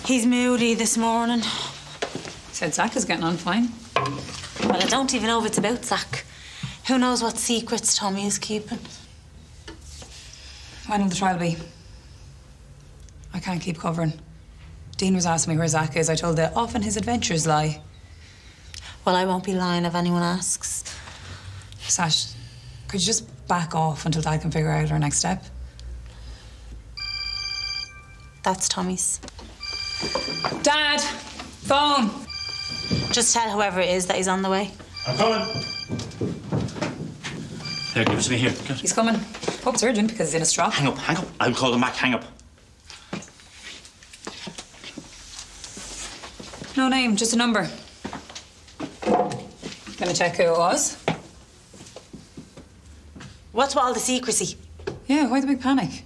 He's moody this morning. Said Zach is getting on fine. Well, I don't even know if it's about Zach. Who knows what secrets Tommy is keeping? When will the trial be? I can't keep covering. Dean was asking me where Zach is. I told her often his adventures lie. Well, I won't be lying if anyone asks. Sash, could you just back off until Dad can figure out our next step? That's Tommy's. Dad! Phone! Just tell whoever it is that he's on the way. I'm coming. Here, give it to me here. He's coming. Hope it's urgent because he's in a strop. Hang up, hang up. I'll call him back, hang up. No name, just a number. Gonna check who it was? What's with all the secrecy? Yeah, why the big panic?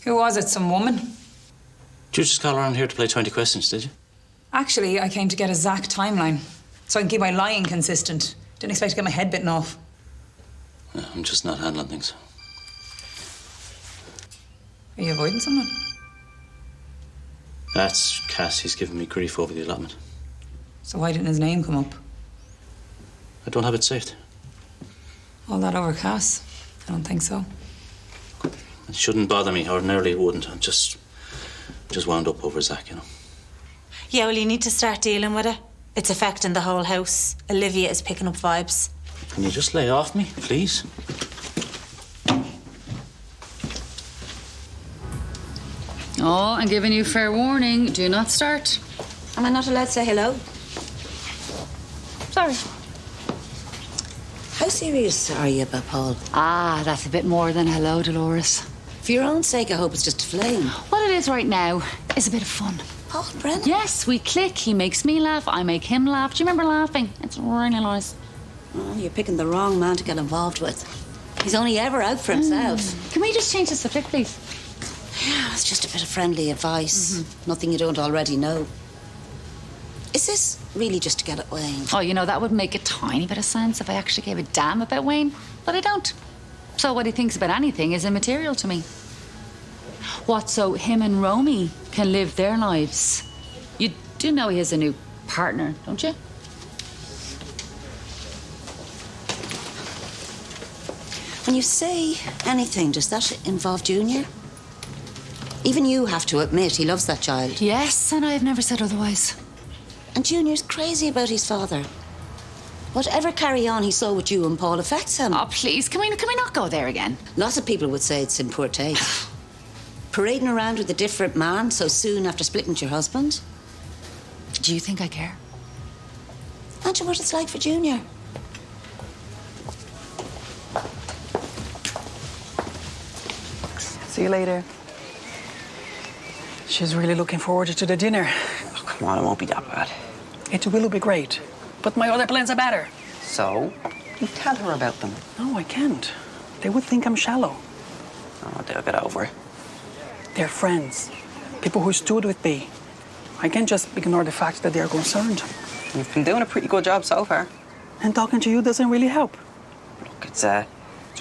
Who was it, some woman? Did you just call around here to play 20 questions, did you? Actually, I came to get a Zach timeline so I can keep my lying consistent. Didn't expect to get my head bitten off. I'm just not handling things. Are you avoiding someone? That's Cass. He's giving me grief over the allotment. So why didn't his name come up? I don't have it saved. All that over Cass? I don't think so. It shouldn't bother me. Ordinarily it wouldn't. I'm just wound up over Zach, you know. Yeah, well, you need to start dealing with it. It's affecting the whole house. Olivia is picking up vibes. Can you just lay off me, please? Oh, I'm giving you fair warning. Do not start. Am I not allowed to say hello? Sorry. How serious are you about Paul? Ah, that's a bit more than hello, Dolores. For your own sake, I hope it's just a flame. What it is right now is a bit of fun. Paul Brennan? Yes, we click. He makes me laugh. I make him laugh. Do you remember laughing? It's really nice. Oh, you're picking the wrong man to get involved with. He's only ever out for himself. Can we just change the subject, please? Yeah, it's just a bit of friendly advice. Nothing you don't already know. Is this really just to get at Wayne? Oh, you know, that would make a tiny bit of sense if I actually gave a damn about Wayne, but I don't. So what he thinks about anything is immaterial to me. What, so him and Romy can live their lives? You do know he has a new partner, don't you? When you say anything, does that involve Junior? Even you have to admit he loves that child. Yes, and I've never said otherwise. And Junior's crazy about his father. Whatever carry on he saw with you and Paul affects him. Oh, please, can we not go there again? Lots of people would say it's in poor taste. Parading around with a different man so soon after splitting with your husband. Do you think I care? Imagine what it's like for Junior. See you later. She's really looking forward to the dinner. Oh, come on, it won't be that bad. It will be great. But my other plans are better. So, you tell her about them. No, I can't. They would think I'm shallow. Oh, they'll get over it. They're friends. People who stood with me. I can't just ignore the fact that they're concerned. You've been doing a pretty good job so far. And talking to you doesn't really help. Look, it's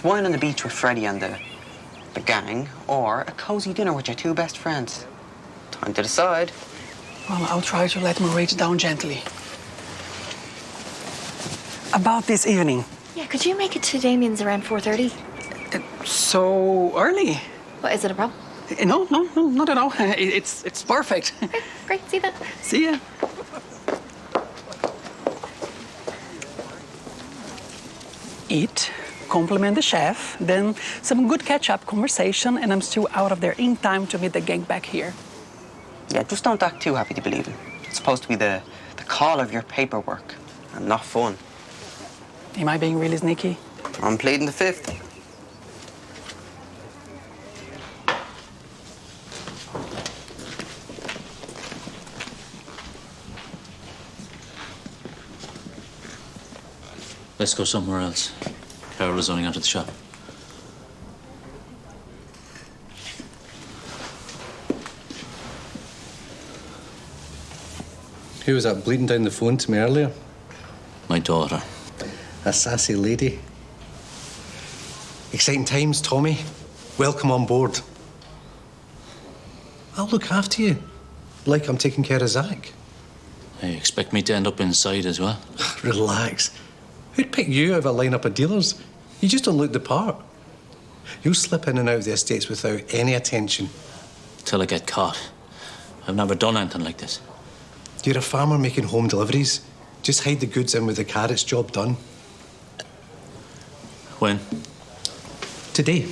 wine on the beach with Freddie and the gang, or a cozy dinner with your two best friends. Time to decide. Well, I'll try to let Mairead down gently. About this evening. Yeah, could you make it to Damien's around 4:30? So early? What, is it a problem? No, not at all. It's perfect. Okay, great, see that. See ya. Eat, compliment the chef, then some good catch-up conversation, and I'm still out of there in time to meet the gang back here. Yeah, just don't act too happy to believe it. It's supposed to be the call of your paperwork, and not fun. Am I being really sneaky? I'm pleading the fifth. Let's go somewhere else. Carol is only out of the shop. Who was that bleeding down the phone to me earlier? My daughter. A sassy lady. Exciting times, Tommy. Welcome on board. I'll look after you. Like I'm taking care of Zach. You expect me to end up inside as well? Relax. Who'd pick you out of a lineup of dealers? You just don't look the part. You'll slip in and out of the estates without any attention. Till I get caught. I've never done anything like this. You're a farmer making home deliveries. Just hide the goods in with the carrots, job done. When? Today.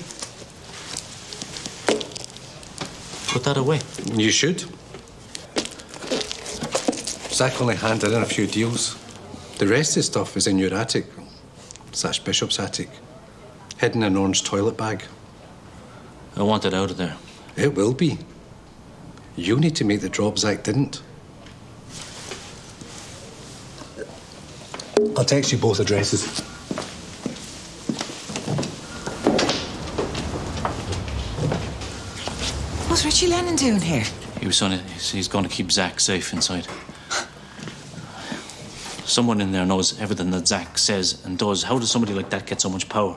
Put that away. You should. Zach only handed in a few deals. The rest of the stuff is in your attic. Sash Bishop's attic. Hidden in an orange toilet bag. I want it out of there. It will be. You need to make the drop Zach didn't. I'll text you both addresses. What's Ritchie Lennon doing here? He's going to keep Zach safe inside. Someone in there knows everything that Zach says and does. How does somebody like that get so much power?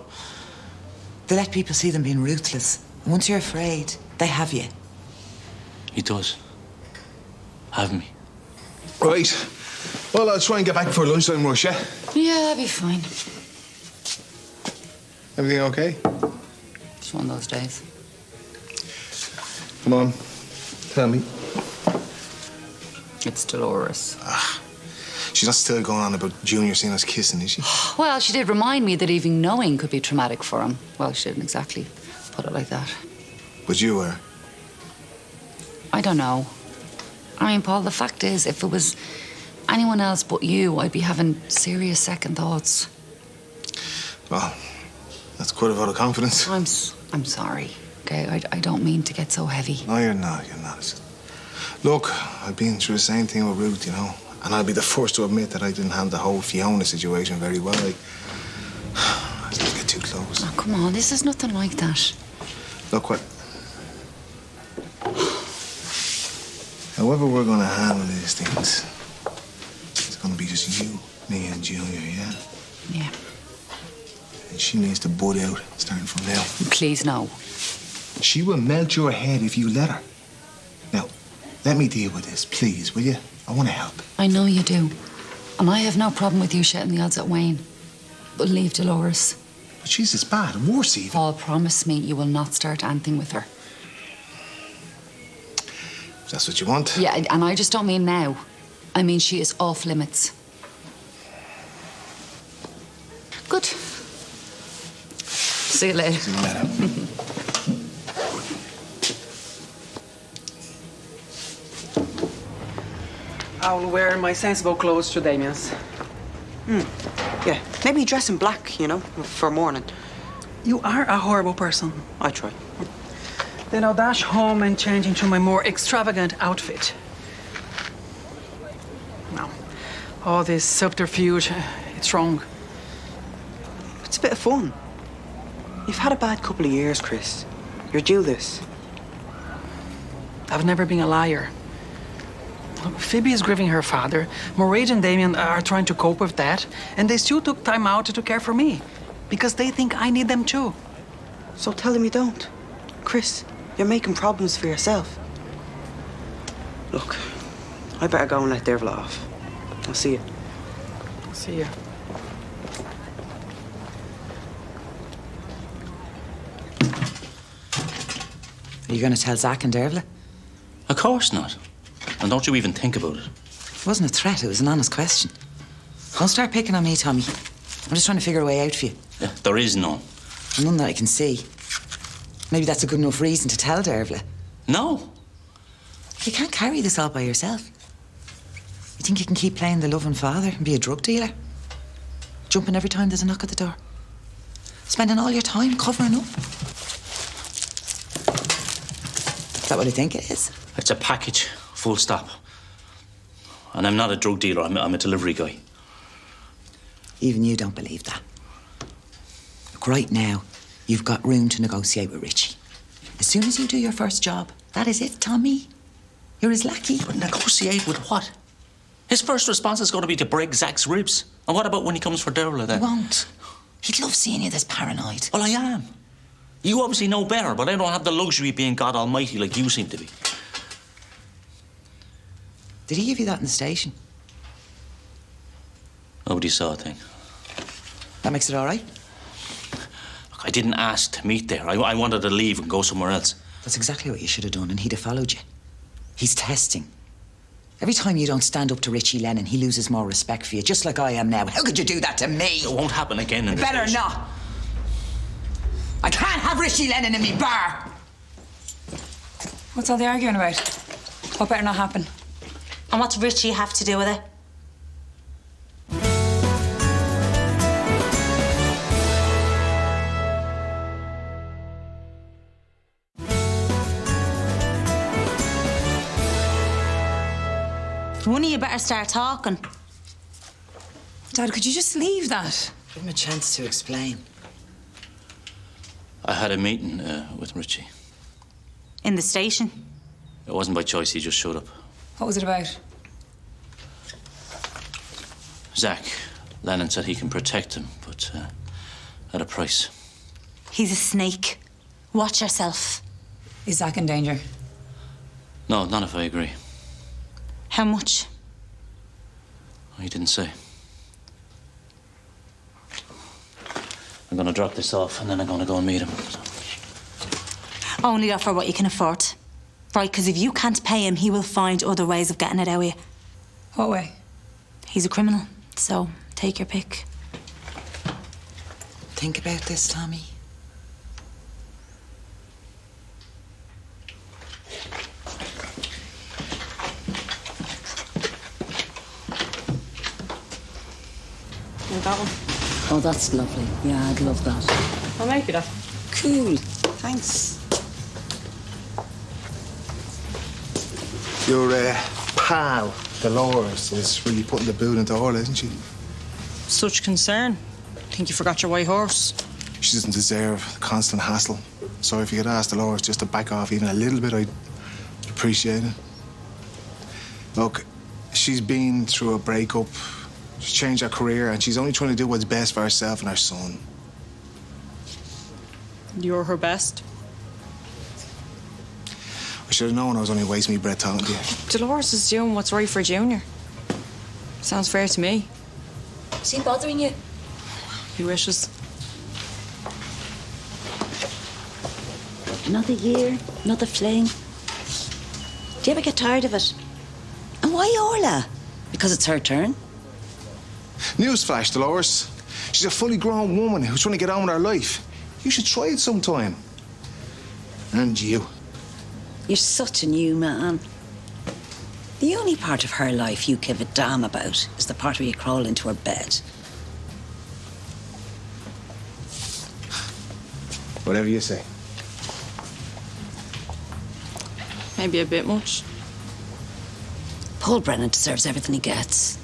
They let people see them being ruthless. And once you're afraid, they have you. He does. Have me. Right. Well, I'll try and get back for lunchtime rush, yeah? Yeah, I'll be fine. Everything okay? It's one of those days. Come on. Tell me. It's Dolores. She's not still going on about Junior seeing us kissing, is she? Well, she did remind me that even knowing could be traumatic for him. Well, she didn't exactly put it like that. But you were. I don't know. I mean, Paul, the fact is, if it was anyone else but you, I'd be having serious second thoughts. Well, that's quite a vote of confidence. I'm sorry, okay? I don't mean to get so heavy. No, you're not. You're not. Look, I've been through the same thing with Ruth, you know. And I'll be the first to admit that I didn't handle the whole Fiona situation very well. I didn't get too close. Oh, come on, this is nothing like that. Look, what... However we're going to handle these things, it's going to be just you, me, and Junior, yeah? Yeah. And she needs to bud out, starting from now. Please, no. She will melt your head if you let her. Now, let me deal with this, please, will you? I want to help. I know you do. And I have no problem with you shouting the odds at Wayne. But leave Dolores. But she's as bad, worse even. Paul, promise me you will not start anything with her. If that's what you want. Yeah, and I just don't mean now. I mean, she is off limits. Good. See you later. See you later. I'll wear my sensible clothes to Damien's. Yeah, maybe dress in black, you know, for morning. You are a horrible person. I try. Then I'll dash home and change into my more extravagant outfit. No, all this subterfuge, it's wrong. It's a bit of fun. You've had a bad couple of years, Chris. You're due this. I've never been a liar. Phoebe is grieving her father. Mairead and Damien are trying to cope with that, and they still took time out to care for me because they think I need them too. So tell them you don't. Chris, you're making problems for yourself. Look, I better go and let Dervla off. I'll see you. See ya. Are you going to tell Zach and Dervla? Of course not. And don't you even think about it. It wasn't a threat, it was an honest question. Don't start picking on me, Tommy. I'm just trying to figure a way out for you. Yeah, there is none. None that I can see. Maybe that's a good enough reason to tell Dervla. No. You can't carry this all by yourself. You think you can keep playing the loving father and be a drug dealer? Jumping every time there's a knock at the door? Spending all your time covering up? Is that what I think it is? It's a package, full stop. And I'm not a drug dealer, I'm a delivery guy. Even you don't believe that. Look, right now, you've got room to negotiate with Ritchie. As soon as you do your first job, that is it, Tommy. You're his lackey. But negotiate with what? His first response is going to be to break Zach's ribs. And what about when he comes for Dervla then? He won't. He'd love seeing you this paranoid. Well, I am. You obviously know better, but I don't have the luxury of being God Almighty like you seem to be. Did he give you that in the station? Nobody saw a thing. That makes it all right. Look, I didn't ask to meet there. I wanted to leave and go somewhere else. That's exactly what you should have done, and he'd have followed you. He's testing. Every time you don't stand up to Ritchie Lennon, he loses more respect for you, just like I am now. How could you do that to me? It won't happen again in the Better station. not. I can't have Ritchie Lennon in me bar. What's all the arguing about? What better not happen? And what's Ritchie have to do with it? One of you better start talking. Dad, could you just leave that? Give him a chance to explain. I had a meeting with Ritchie. In the station. It wasn't by choice, he just showed up. What was it about? Zach, Lennon said he can protect him, but at a price. He's a snake. Watch yourself. Is Zach in danger? No, not if I agree. How much? He didn't say. I'm gonna drop this off and then I'm gonna go and meet him. Only offer what you can afford. Right, because if you can't pay him, he will find other ways of getting it out of you. What way? He's a criminal, so take your pick. Think about this, Tommy. That one. Oh, that's lovely. Yeah, I'd love that. I'll make you that. Cool. Thanks. Your pal, Dolores, is really putting the boot into her, isn't she? Such concern. Think you forgot your white horse? She doesn't deserve constant hassle. So if you could ask Dolores just to back off even a little bit, I'd appreciate it. Look, she's been through a breakup. She's changed her career, and she's only trying to do what's best for herself and her son. You're her best. I should have known I was only wasting my breath talking to you. Dolores is doing what's right for Junior. Sounds fair to me. Is he bothering you? He wishes. Another year, another fling. Do you ever get tired of it? And why Orla? Because it's her turn? Newsflash, Dolores. She's a fully grown woman who's trying to get on with her life. You should try it sometime. And you. You're such a new man. The only part of her life you give a damn about is the part where you crawl into her bed. Whatever you say. Maybe a bit much. Paul Brennan deserves everything he gets.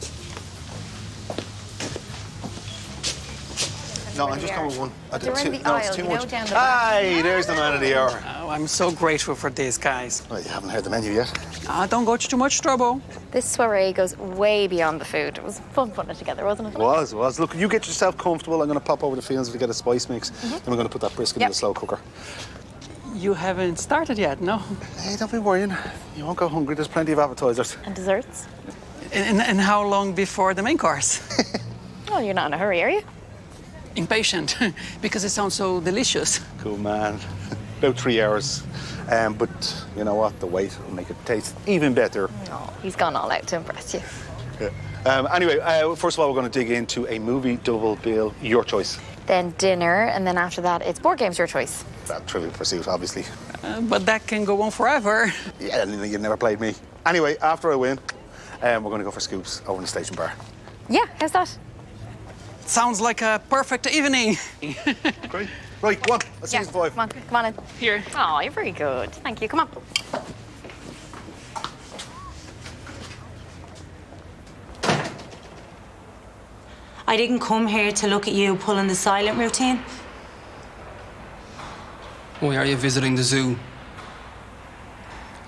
No, I'm just coming one. I They're in the no, it's aisle, too you know, much. down the back. Hi, there's the man of the hour. Oh, I'm so grateful for these guys. Well, you haven't heard the menu yet. Don't go to too much trouble. This soiree goes way beyond the food. It was fun putting it together, wasn't it? It was. Look, you get yourself comfortable. I'm going to pop over the fields to get a spice mix. Then we're going to put that brisket in the slow cooker. You haven't started yet, no? Hey, don't be worrying. You won't go hungry. There's plenty of appetizers. And desserts? And how long before the main course? Well, you're not in a hurry, are you? Impatient, because it sounds so delicious. Cool, man. About 3 hours. But you know what? The wait will make it taste even better. Oh, he's gone all out to impress you. Yeah. Anyway, first of all, we're going to dig into a movie double bill, your choice. Then dinner, and then after that, it's board games, your choice. That Trivial Pursuit, obviously. But that can go on forever. Yeah, you never played me. Anyway, after I win, we're going to go for scoops over in the station bar. Yeah, how's that? Sounds like a perfect evening. Great. Right, go on. Let's see you at 5. Come on in. Here. Oh, you're very good. Thank you. Come on. I didn't come here to look at you pulling the silent routine. Why are you visiting the zoo?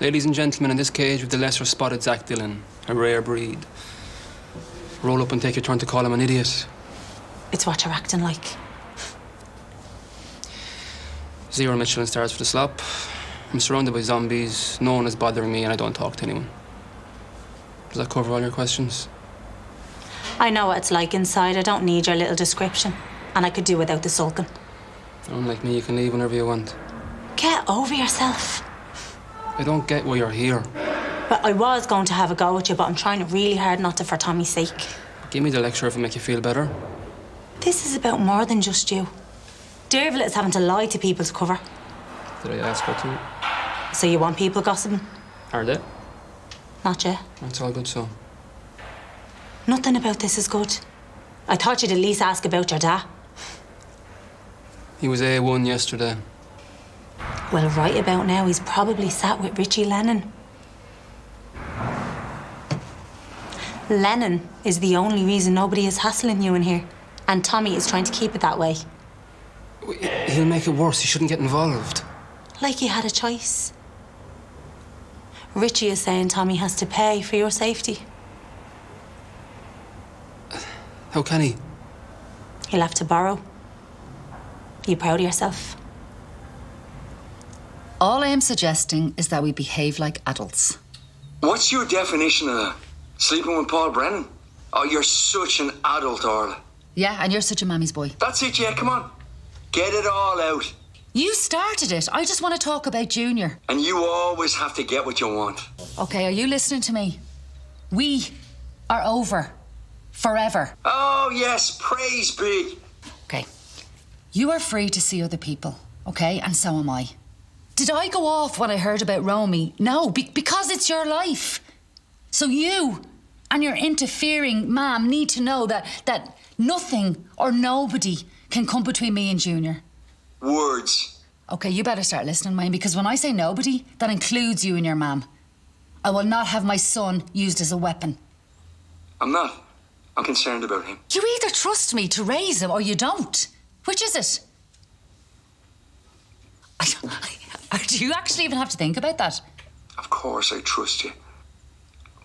Ladies and gentlemen, in this cage with the lesser spotted Zach Dillon, a rare breed. Roll up and take your turn to call him an idiot. It's what you're acting like. 0 Michelin stars for the slop. I'm surrounded by zombies. No one is bothering me and I don't talk to anyone. Does that cover all your questions? I know what it's like inside. I don't need your little description. And I could do without the sulking. Unlike me, you can leave whenever you want. Get over yourself. I don't get why you're here. But I was going to have a go at you, but I'm trying really hard not to for Tommy's sake. Give me the lecture if it make you feel better. This is about more than just you. Dervla is having to lie to people to cover. Did I ask her to? So you want people gossiping? Are they? Not yet. That's all good, so. Nothing about this is good. I thought you'd at least ask about your dad. He was A1 yesterday. Well, right about now, he's probably sat with Ritchie Lennon. Lennon is the only reason nobody is hassling you in here. And Tommy is trying to keep it that way. He'll make it worse. He shouldn't get involved. Like he had a choice. Ritchie is saying Tommy has to pay for your safety. How can he? He'll have to borrow. Are you proud of yourself? All I am suggesting is that we behave like adults. What's your definition of that? Sleeping with Paul Brennan? Oh, you're such an adult, Orla. Yeah, and you're such a mammy's boy. That's it, yeah, come on. Get it all out. You started it. I just want to talk about Junior. And you always have to get what you want. Okay, are you listening to me? We are over. Forever. Oh, yes, praise be. Okay. You are free to see other people, okay? And so am I. Did I go off when I heard about Romy? No, because it's your life. So you and your interfering mum need to know that nothing or nobody can come between me and Junior. Words. Okay, you better start listening, Wayne, because when I say nobody, that includes you and your mum. I will not have my son used as a weapon. I'm not. I'm concerned about him. You either trust me to raise him or you don't. Which is it? Do you actually even have to think about that? Of course I trust you.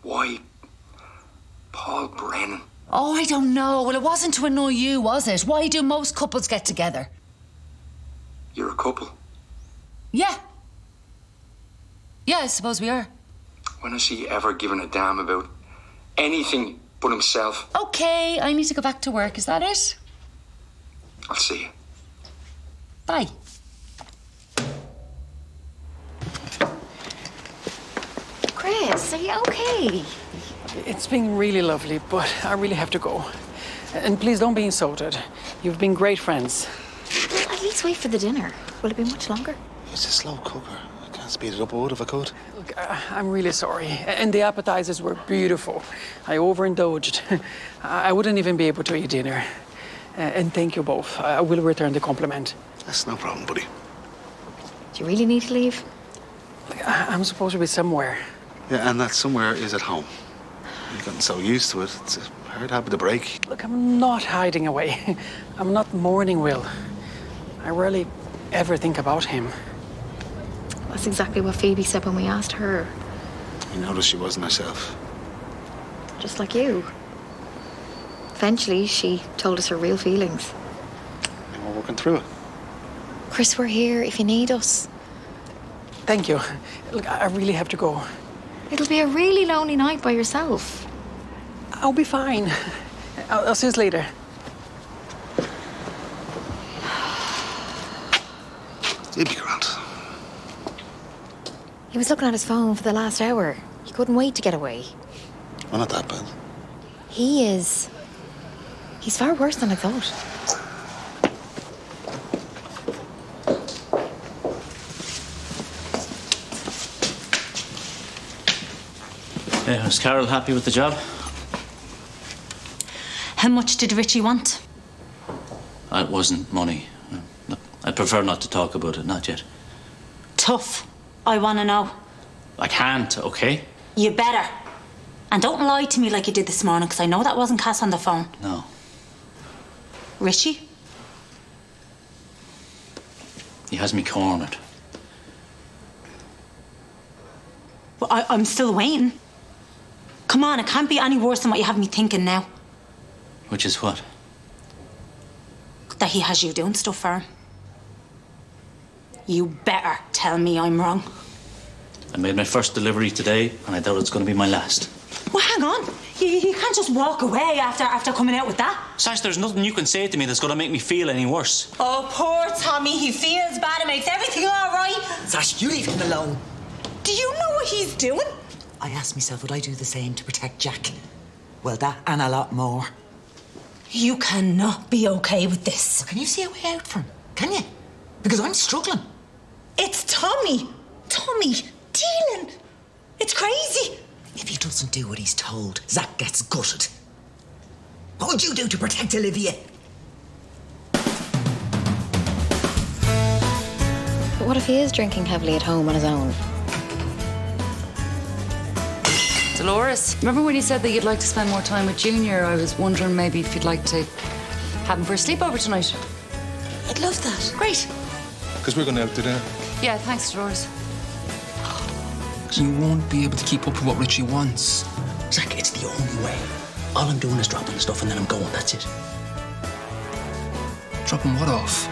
Why Paul Brennan? Oh, I don't know. Well, it wasn't to annoy you, was it? Why do most couples get together? You're a couple. Yeah. Yeah, I suppose we are. When has he ever given a damn about anything but himself? Okay, I need to go back to work. Is that it? I'll see you. Bye. Chris, are you okay? It's been really lovely, but I really have to go. And please don't be insulted. You've been great friends. Well, at least wait for the dinner. Will it be much longer? It's a slow cooker. I can't speed it up, I would if I could. Look, I'm really sorry. And the appetizers were beautiful. I overindulged. I wouldn't even be able to eat dinner. And thank you both. I will return the compliment. That's no problem, buddy. Do you really need to leave? I'm supposed to be somewhere. Yeah, and that somewhere is at home. You've gotten so used to it. It's a hard habit to break. Look, I'm not hiding away. I'm not mourning Will. I rarely ever think about him. That's exactly what Phoebe said when we asked her. You noticed she wasn't herself. Just like you. Eventually, she told us her real feelings. And we're working through it. Chris, we're here if you need us. Thank you. Look, I really have to go. It'll be a really lonely night by yourself. I'll be fine. I'll see you later. You'll be grand. He was looking at his phone for the last hour. He couldn't wait to get away. Well, not that bad. He is. He's far worse than I thought. Is Carol happy with the job? How much did Ritchie want? It wasn't money. Look, I'd prefer not to talk about it, not yet. Tough. I want to know. I can't, okay? You better. And don't lie to me like you did this morning, because I know that wasn't Cass on the phone. No. Ritchie? He has me cornered. But I'm still waiting. Come on, it can't be any worse than what you have me thinking now. Which is what? That he has you doing stuff for him. You better tell me I'm wrong. I made my first delivery today, and I doubt it's going to be my last. Well, hang on. You can't just walk away after coming out with that. Sash, there's nothing you can say to me that's going to make me feel any worse. Oh, poor Tommy. He feels bad. It makes everything all right. Sash, you leave him alone. Do you know what he's doing? I asked myself, would I do the same to protect Jack? Well, that and a lot more. You cannot be okay with this. Can you see a way out for him? Can you? Because I'm struggling. It's Tommy. Tommy, dealing. It's crazy. If he doesn't do what he's told, Zach gets gutted. What would you do to protect Olivia? But what if he is drinking heavily at home on his own? Dolores, remember when you said that you'd like to spend more time with Junior? I was wondering maybe if you'd like to have him for a sleepover tonight. I'd love that. Great. Because we're going out to dinner. Yeah, thanks, Dolores. You won't be able to keep up with what Ritchie wants. Zach, it's the only way. All I'm doing is dropping the stuff and then I'm going, that's it. Dropping what off?